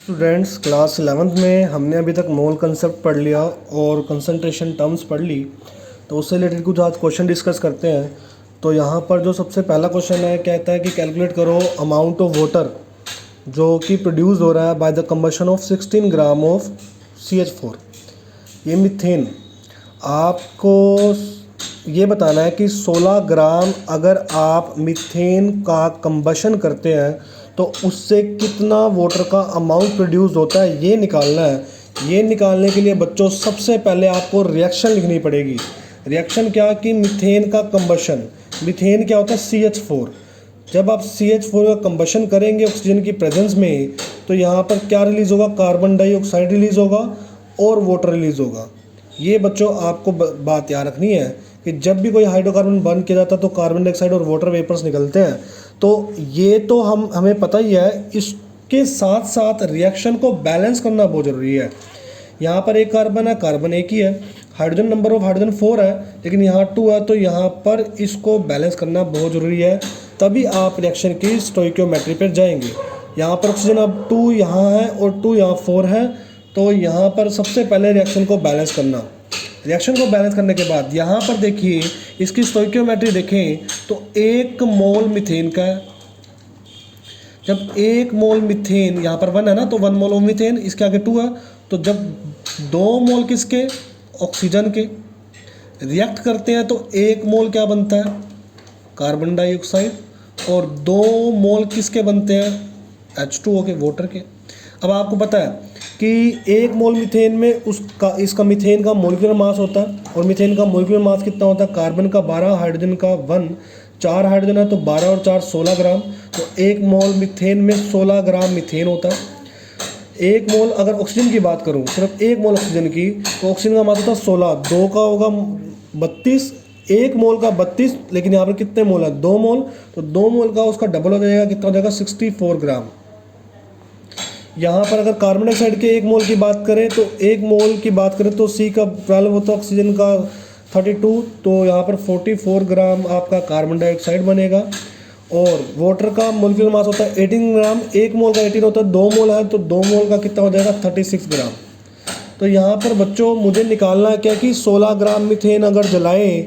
Students, class 11th में हमने अभी तक मोल कंसेप्ट पढ़ लिया और कंसंट्रेशन टर्म्स पढ़ ली। तो उससे रिलेटेड कुछ आज क्वेश्चन डिस्कस करते हैं। तो यहाँ पर जो सबसे पहला क्वेश्चन है, कहता है कि कैलकुलेट करो अमाउंट ऑफ वाटर जो कि प्रोड्यूस हो रहा है by the combustion of 16 gram of CH4। ये मीथेन, आपको ये बताना है कि 16 ग्राम अगर आप मीथेन का कंबशन करते हैं तो उससे कितना वाटर का अमाउंट प्रोड्यूस होता है, ये निकालना है। ये निकालने के लिए बच्चों सबसे पहले आपको रिएक्शन लिखनी पड़ेगी। रिएक्शन क्या कि मीथेन का कंबशन। मीथेन क्या होता है? CH4। जब आप CH4 का कंबशन करेंगे ऑक्सीजन की प्रेजेंस में, तो यहाँ पर क्या रिलीज़ होगा? कार्बन डाइऑक्साइड रिलीज़ होगा और वाटर रिलीज़ होगा। ये बच्चों आपको बात याद रखनी है कि जब भी कोई हाइड्रोकार्बन बर्न किया जाता है तो कार्बन डाइऑक्साइड और वाटर वेपर्स निकलते हैं। तो ये तो हमें पता ही है। इसके साथ साथ रिएक्शन को बैलेंस करना बहुत ज़रूरी है। यहाँ पर एक कार्बन है, कार्बन एक ही है, हाइड्रोजन नंबर ऑफ हाइड्रोजन 4 है, लेकिन यहाँ 2 है, तो यहाँ पर इसको बैलेंस करना बहुत ज़रूरी है। तभी आप रिएक्शन की स्टोइकियोमेट्री पर जाएंगे। यहाँ पर ऑक्सीजन अब 2 यहाँ है और 2 यहाँ 4 है, तो यहाँ पर सबसे पहले रिएक्शन को बैलेंस करना। रिएक्शन को बैलेंस करने के बाद यहाँ पर देखिए, इसकी स्टोइकियोमेट्री देखें तो 1 मोल मीथेन का है। जब 1 मोल मीथेन, यहाँ पर 1 है ना, तो 1 मोल ऑफ मीथेन, इसके आगे 2 है, तो जब 2 मोल किसके? ऑक्सीजन के रिएक्ट करते हैं तो 1 मोल क्या बनता है? Carbon dioxide. और 2 मोल किसके बनते हैं? H2O के, वाटर के। अब आपको पता है कि 1 मोल मीथेन में इसका मीथेन का मोलिकुलर मास होता है, और मीथेन का मोलिकुलर मास कितना होता है? कार्बन का 12, हाइड्रोजन का 1, 4 हाइड्रोजन है तो 12 और 4 16 ग्राम। तो 1 मोल मीथेन में 16 ग्राम मीथेन होता है। 1 मोल अगर ऑक्सीजन की बात करूँ, सिर्फ 1 मोल ऑक्सीजन की, तो ऑक्सीजन का मास होता है 16, 2 का होगा 32, 1 मोल का 32, लेकिन यहाँ पर कितने मोल है? 2 मोल, तो 2 मोल का उसका डबल हो जाएगा, कितना हो जाएगा? 64 ग्राम। यहाँ पर अगर कार्बन डाइऑक्साइड के 1 मोल की बात करें तो 1 मोल की बात करें तो C का 12 होता है, ऑक्सीजन का 32, तो यहाँ पर 44 ग्राम आपका कार्बन डाइऑक्साइड बनेगा। और वाटर का मोलिकुलर मास होता है 18 ग्राम, 1 मोल का 18 होता है, 2 मोल है तो 2 मोल का कितना हो जाएगा? 36 ग्राम। तो यहाँ पर बच्चों मुझे निकालना है क्या कि 16 ग्राम मीथेन अगर जलाएं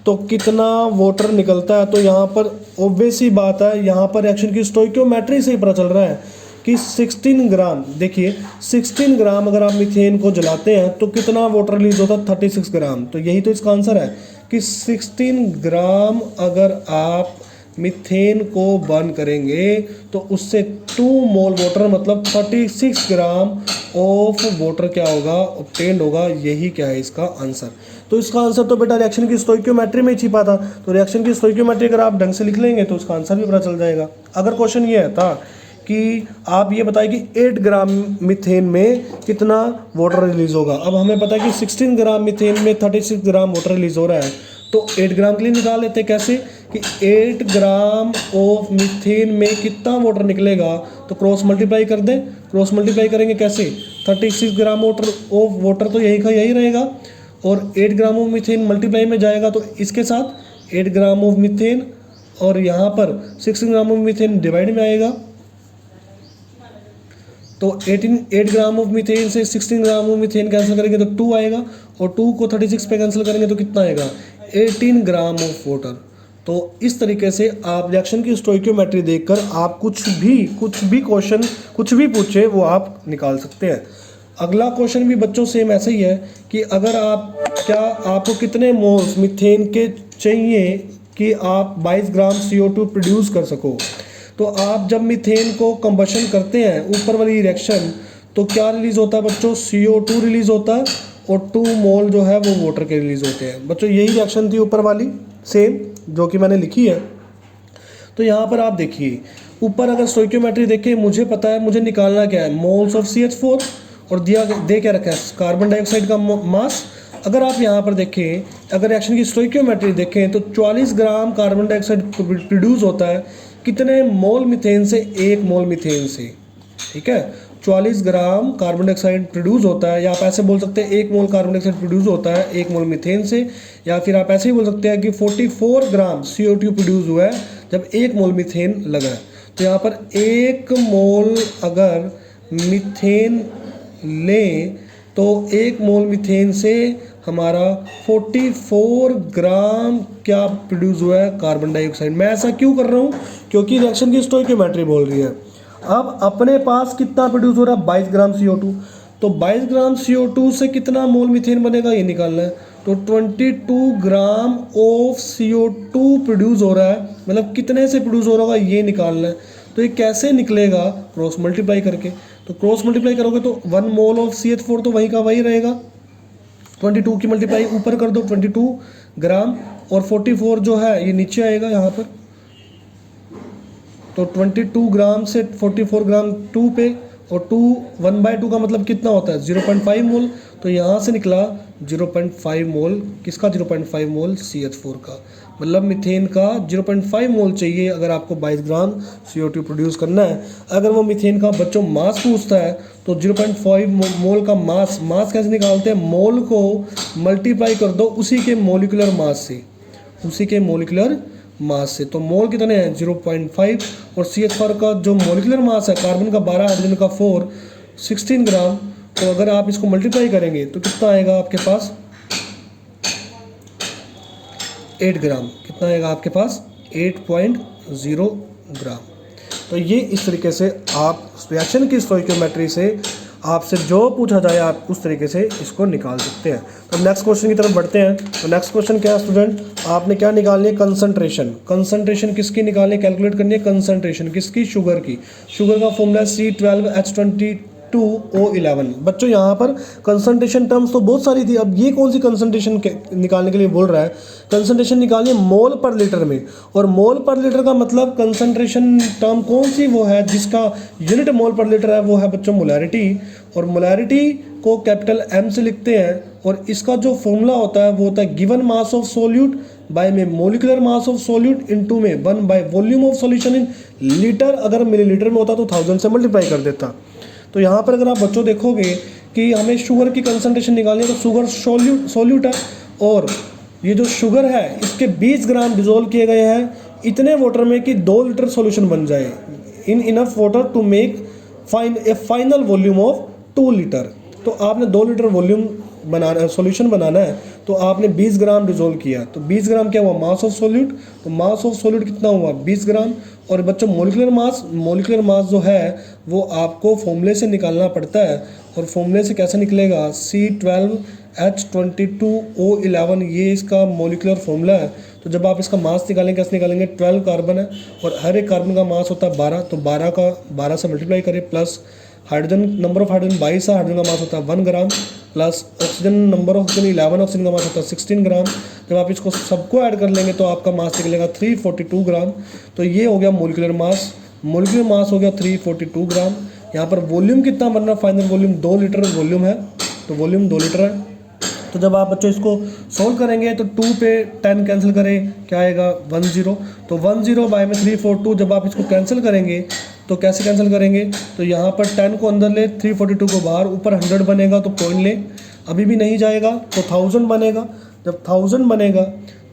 तो कितना वाटर निकलता है। तो यहाँ पर ऑब्वियस ही बात है, यहाँ पर रिएक्शन की स्टोइकियोमेट्री से ही पता चल रहा है कि 16 ग्राम, देखिए 16 ग्राम अगर आप मीथेन को जलाते हैं तो कितना वाटर रिलीज होता है? 36 ग्राम। तो यही तो इसका आंसर है कि 16 ग्राम अगर आप मीथेन को बर्न करेंगे तो उससे 2 मोल वाटर मतलब 36 ग्राम ऑफ वाटर क्या होगा? ऑब्टेन्ड होगा। यही क्या है इसका आंसर। तो इसका आंसर तो बेटा रिएक्शन की स्टोइकियोमेट्री में ही छिपा था। तो रिएक्शन की स्टोइकियोमेट्री अगर आप ढंग से लिख लेंगे तो उसका आंसर भी पता चल जाएगा। अगर क्वेश्चन ये था कि आप ये बताएं कि 8 ग्राम मीथेन में कितना वाटर रिलीज होगा। अब हमें पता है कि 16 ग्राम मीथेन में 36 ग्राम वाटर रिलीज हो रहा है, तो 8 ग्राम के लिए निकाल लेते हैं। कैसे कि 8 ग्राम ऑफ मीथेन में कितना वाटर निकलेगा, तो क्रॉस मल्टीप्लाई कर दें। क्रॉस मल्टीप्लाई करेंगे कैसे? 36 ग्राम वाटर तो यही का यही रहेगा, और 8 ग्राम ऑफ मीथेन मल्टीप्लाई में जाएगा तो इसके साथ 8 ग्राम ऑफ मीथेन, और यहाँ पर 16 ग्राम ऑफ मीथेन डिवाइड में आएगा, तो 8 ग्राम ऑफ मीथेन से 16 ग्राम ऑफ मीथेन कैंसिल करेंगे तो 2 आएगा, और 2 को 36 पे कैंसिल करेंगे तो कितना आएगा? 18 ग्राम ऑफ वाटर। तो इस तरीके से आप रिएक्शन की स्टोइकियोमेट्री देखकर आप कुछ भी क्वेश्चन कुछ भी पूछे वो आप निकाल सकते हैं। अगला क्वेश्चन भी बच्चों सेम ऐसे ही है कि अगर आपको कितने मोल्स मीथेन के चाहिए कि आप 22 ग्राम CO2 प्रोड्यूस कर सको। तो आप जब मीथेन को कंबशन करते हैं ऊपर वाली रिएक्शन, तो क्या रिलीज होता है बच्चों? CO2 रिलीज होता है, और 2 मोल जो है वो वाटर के रिलीज होते हैं। बच्चों यही रिएक्शन थी ऊपर वाली सेम जो कि मैंने लिखी है। तो यहाँ पर आप देखिए, ऊपर अगर स्टोइकियोमेट्री देखें, मुझे पता है मुझे निकालना क्या है? मोल्स ऑफ CH4, और दे क्या रखा है? कार्बन डाइऑक्साइड का मास। अगर आप यहाँ पर देखें, अगर रिएक्शन की स्टोइकियोमेट्री देखें तो 44 ग्राम कार्बन डाइऑक्साइड प्रोड्यूस होता है कितने मोल मीथेन से? 1 मोल मीथेन से। ठीक है, 44 ग्राम कार्बन डाइऑक्साइड प्रोड्यूस होता है, या आप ऐसे बोल सकते हैं 1 मोल कार्बन डाइऑक्साइड प्रोड्यूस होता है 1 मोल मीथेन से, या फिर आप ऐसे ही बोल सकते हैं कि 44 ग्राम CO2 प्रोड्यूस हुआ है जब 1 मोल मीथेन लगा है। तो यहाँ पर 1 मोल अगर मीथेन लें तो 1 मोल मीथेन से हमारा 44 ग्राम क्या प्रोड्यूस हुआ है, कार्बन डाइऑक्साइड। मैं ऐसा क्यों कर रहा हूँ, क्योंकि रिएक्शन की स्टोइकियोमेट्री बोल रही है। अब अपने पास कितना प्रोड्यूस हो रहा है, 22 ग्राम CO2। तो 22 ग्राम CO2 से कितना मोल मीथेन बनेगा, ये निकालना है। तो 22 ग्राम ऑफ CO2 प्रोड्यूस हो रहा है, मतलब कितने से प्रोड्यूस हो रहा होगा ये निकालना है। तो ये कैसे निकलेगा, क्रॉस मल्टीप्लाई करके। तो क्रॉस मल्टीप्लाई करोगे तो 1 मोल ऑफ CH4 तो वहीं का वही रहेगा, 22 की मल्टीप्लाई ऊपर कर दो 22 ग्राम, और 44 जो है ये नीचे आएगा यहाँ पर। तो 22 ग्राम से 44 ग्राम 2 पे, और 2 1/2 का मतलब कितना होता है, 0.5 मोल। तो यहाँ से निकला 0.5 मोल, किसका 0.5 मोल, CH4 का। मतलब मीथेन का 0.5 मोल चाहिए अगर आपको 22 ग्राम CO2 प्रोड्यूस करना है। अगर वो मीथेन का बच्चों मास पूछता है तो 0.5 मोल का मास कैसे निकालते हैं, मोल को मल्टीप्लाई कर दो उसी के मोलिकुलर मास से, उसी के मोलिकुलर मास से। तो मोल कितने हैं, 0.5, और CH4 का जो मोलिकुलर मास है, कार्बन का 12, हाइड्रोजन का 4, 16 ग्राम। तो अगर आप इसको मल्टीप्लाई करेंगे तो कितना आएगा आपके पास, 8 ग्राम। कितना आएगा आपके पास, 8.0 ग्राम। तो ये इस तरीके से आप रिएक्शन की स्टोइकियोमेट्री से आपसे जो पूछा जाए आप उस तरीके से इसको निकाल सकते हैं। तो नेक्स्ट क्वेश्चन की तरफ बढ़ते हैं। तो नेक्स्ट क्वेश्चन क्या है स्टूडेंट, आपने क्या निकालनी है, कंसंट्रेशन। कंसंट्रेशन किसकी निकालनी है, कैलकुलेट करनी है कंसंट्रेशन किसकी, शुगर की। शुगर का फॉर्मूला है C12H22O11। बच्चों यहाँ पर कंसंट्रेशन टर्म्स तो बहुत सारी थी, अब ये कौन सी कंसंट्रेशन निकालने के लिए बोल रहा है, कंसंट्रेशन निकालिए मोल पर लीटर में। और मोल पर लीटर का मतलब कंसंट्रेशन टर्म कौन सी, वो है जिसका यूनिट मोल पर लीटर है, वो है बच्चों मोलैरिटी। और मोलैरिटी को कैपिटल M से लिखते हैं, और इसका जो फॉर्मूला होता है वो होता है given mass of solute by में molecular mass of solute into में 1 by volume of solution in litre. अगर मिलीलीटर में होता तो 1000 से मल्टीप्लाई कर देता। तो यहाँ पर अगर आप बच्चों देखोगे कि हमें शुगर की कंसंट्रेशन निकालनी है, तो शुगर सोल्यूट है, और ये जो शुगर है इसके 20 ग्राम डिजोल्व किए गए हैं इतने वाटर में कि 2 लीटर सॉल्यूशन बन जाए, in enough water to make final volume of 2 litre. तो आपने 2 लीटर वॉल्यूम बनाना, सॉल्यूशन बनाना है, तो आपने 20 ग्राम डिजोल्व किया। तो 20 ग्राम क्या हुआ, मास ऑफ सॉल्यूट। तो मास ऑफ सॉल्यूट कितना हुआ, 20 ग्राम। और बच्चों मोलिकुलर मास जो है वो आपको फॉर्मूले से निकालना पड़ता है। और फॉर्मूले से कैसे निकलेगा, C12H22O11, ये इसका मोलिकुलर फॉर्मूला है। तो जब आप इसका मास निकालेंगे, कैसे निकालेंगे, 12 कार्बन है और हर एक कार्बन का मास होता है 12, तो 12 से मल्टीप्लाई करें, plus hydrogen, number of hydrogen 22 है, हाइड्रोजन का मास होता है 1 gram, plus oxygen, number of oxygen 11, oxygen का मास होता है 16 ग्राम। जब आप इसको सबको ऐड कर लेंगे तो आपका मास निकलेगा 342 ग्राम। तो ये हो गया मोलिकुलर मास हो गया 342 ग्राम। यहाँ पर वॉल्यूम कितना बन रहा है, फाइनल वॉल्यूम 2 लीटर वॉल्यूम है, तो वॉल्यूम 2 लीटर है। तो जब आप बच्चों इसको सोल्व करेंगे तो 2 पे 10 कैंसिल करें, क्या आएगा, 10। तो 10 बाय में 342, जब आप इसको कैंसिल करेंगे तो कैसे कैंसिल करेंगे, तो यहाँ पर 10 को अंदर ले, 342 को बाहर, ऊपर 100 बनेगा तो पॉइंट ले, अभी भी नहीं जाएगा तो 1000 बनेगा। जब 1000 बनेगा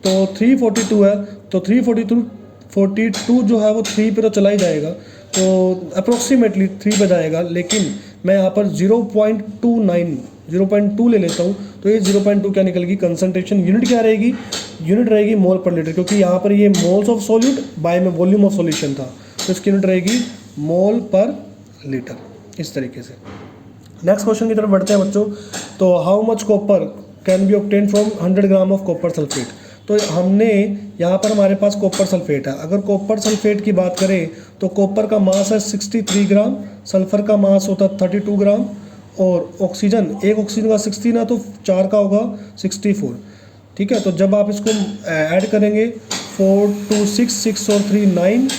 तो 342 है, तो 342 जो है वो 3 पे तो चला ही जाएगा, तो अप्रोक्सीमेटली 3 पे जाएगा। लेकिन मैं यहाँ पर 0.2 ले लेता हूँ, तो ये 0.2 क्या निकलेगी, कंसंट्रेशन यूनिट क्या रहेगी, यूनिट रहेगी मोल पर लीटर, क्योंकि यहाँ पर ये मोल्स ऑफ सॉल्यूट बाय में वॉल्यूम ऑफ सॉल्यूशन था, तो इसकी यूनिट रहेगी मोल पर लीटर। इस तरीके से नेक्स्ट क्वेश्चन की तरफ बढ़ते हैं बच्चों। तो how much copper can be obtain from 100 gram of copper sulphate. तो हमने यहाँ पर हमारे पास कॉपर सल्फेट है। अगर कॉपर सल्फेट की बात करें तो कॉपर का मास है 63 ग्राम, सल्फर का मास होता है 32 ग्राम, और ऑक्सीजन, एक ऑक्सीजन का 16 है तो 4 का होगा 64। ठीक है, तो जब आप इसको ऐड करेंगे 4 2 6 और 3 9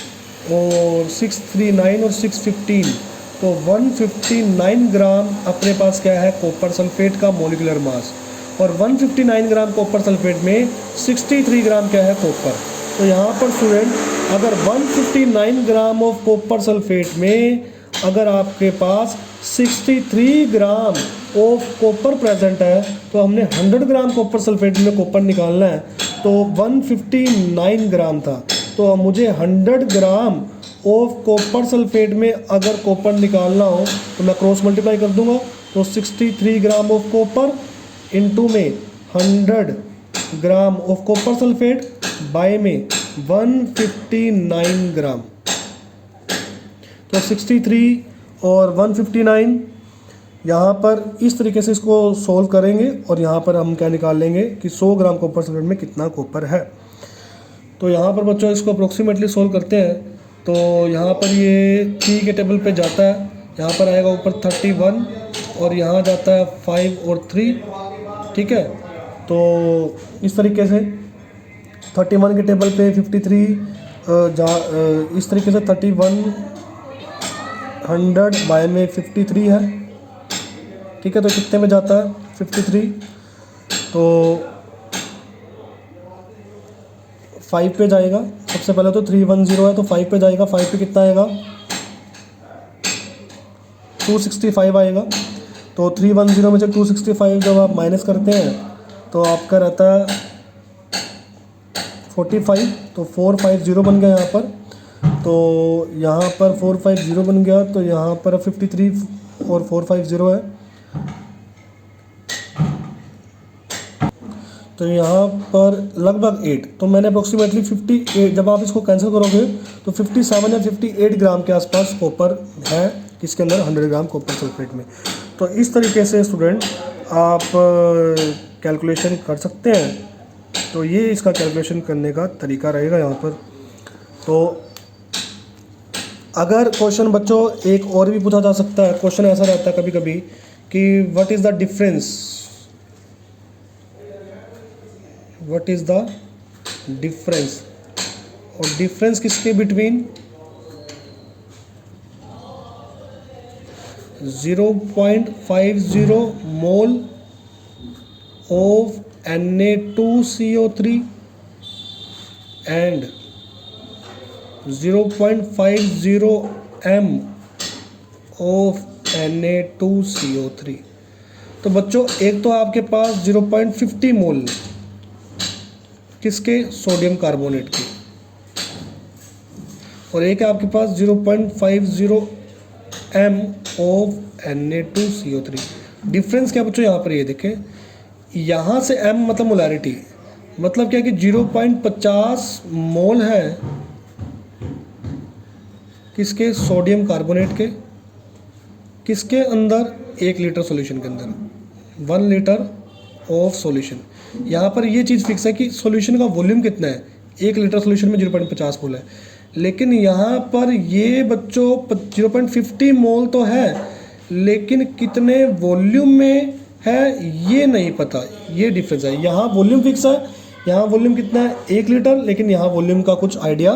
और 6 3 9 और 6 15, तो 159 ग्राम अपने पास क्या है, कॉपर सल्फेट का मोलिकुलर मास। और 159 ग्राम कॉपर सल्फेट में 63 ग्राम क्या है, कॉपर। तो यहाँ पर स्टूडेंट अगर 159 ग्राम ऑफ कॉपर सल्फेट में अगर आपके पास 63 ग्राम ऑफ कॉपर प्रेजेंट है, तो हमने 100 ग्राम कॉपर सल्फेट में कॉपर निकालना है, तो 159 ग्राम था, तो मुझे 100 ग्राम ऑफ कॉपर सल्फेट में अगर कॉपर निकालना हो तो मैं क्रॉस मल्टीप्लाई कर दूंगा, तो 63 ग्राम ऑफ कॉपर इनटू में 100 gram of copper sulphate by में 159 ग्राम। तो 63 और 159 यहाँ पर इस तरीके से इसको सोल्व करेंगे और यहाँ पर हम क्या निकाल लेंगे कि 100 ग्राम कॉपर सल्फेट में कितना कॉपर है। तो यहाँ पर बच्चों इसको अप्रोक्सीमेटली सोल्व करते हैं। तो यहाँ पर ये 3 के टेबल पे जाता है, यहाँ पर आएगा ऊपर 31 और यहाँ जाता है 5 और 3, ठीक है। तो इस तरीके से 31 के टेबल पे 53 इस तरीके से 3100 बाय में 53 है, ठीक है। तो कितने में जाता है 53, तो 5 पे जाएगा। सबसे पहले तो 310 है तो 5 पे जाएगा, 5 पे कितना आएगा 265 आएगा। तो 310 में से 265 जब आप माइनस करते हैं तो आपका रहता है 45, तो 450 बन गया यहाँ पर। तो यहाँ पर 450 बन गया, तो यहाँ पर 53 और 450 है, तो यहाँ पर लगभग 8। तो मैंने अप्रोक्सीमेटली 58, जब आप इसको कैंसिल करोगे तो 57 या 58 ग्राम के आसपास कॉपर है इसके अंदर 100 ग्राम कॉपर सल्फेट में। तो इस तरीके से स्टूडेंट आप कैलकुलेशन कर सकते हैं। तो ये इसका कैलकुलेशन करने का तरीका रहेगा यहाँ पर। तो अगर क्वेश्चन बच्चों एक और भी पूछा जा सकता है, क्वेश्चन ऐसा रहता है कभी कभी कि व्हाट इज़ द डिफरेंस, और डिफरेंस किसके between 0.50 mole of Na2CO3 and 0.50 m of Na2CO3। तो बच्चों एक तो आपके पास 0.50 मोल किसके, सोडियम कार्बोनेट की, और एक है आपके पास 0.50 m ऑफ Na2CO3। डिफरेंस क्या बच्चों यहाँ पर ये देखें, यहाँ से m मतलब मोलैरिटी, मतलब क्या कि 0.50 मोल है किसके, सोडियम कार्बोनेट के, किसके अंदर 1 लीटर सॉल्यूशन के अंदर 1 लीटर ऑफ सॉल्यूशन। यहाँ पर ये चीज़ फिक्स है कि सॉल्यूशन का वॉल्यूम कितना है, 1 लीटर सॉल्यूशन में 0.50 मोल है, लेकिन यहाँ पर ये बच्चों 0.50 मोल तो है लेकिन कितने वॉल्यूम में है ये नहीं पता, ये डिफरेंस है। यहाँ वॉल्यूम फिक्स है, यहाँ वॉल्यूम कितना है 1 लीटर, लेकिन यहाँ वॉल्यूम का कुछ आइडिया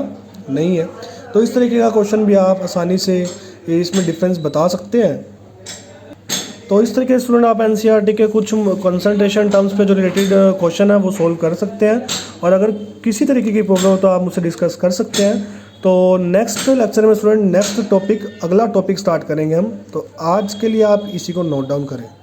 नहीं है। तो इस तरीके का क्वेश्चन भी आप आसानी से इसमें डिफरेंस बता सकते हैं। तो इस तरीके से स्टूडेंट आप एनसीईआरटी के कुछ कंसंट्रेशन टर्म्स पे जो रिलेटेड क्वेश्चन है वो सोल्व कर सकते हैं, और अगर किसी तरीके की प्रॉब्लम हो तो आप मुझसे डिस्कस कर सकते हैं। तो नेक्स्ट लेक्चर में स्टूडेंट नेक्स्ट टॉपिक, अगला टॉपिक स्टार्ट करेंगे हम। तो आज के लिए आप इसी को नोट डाउन करें।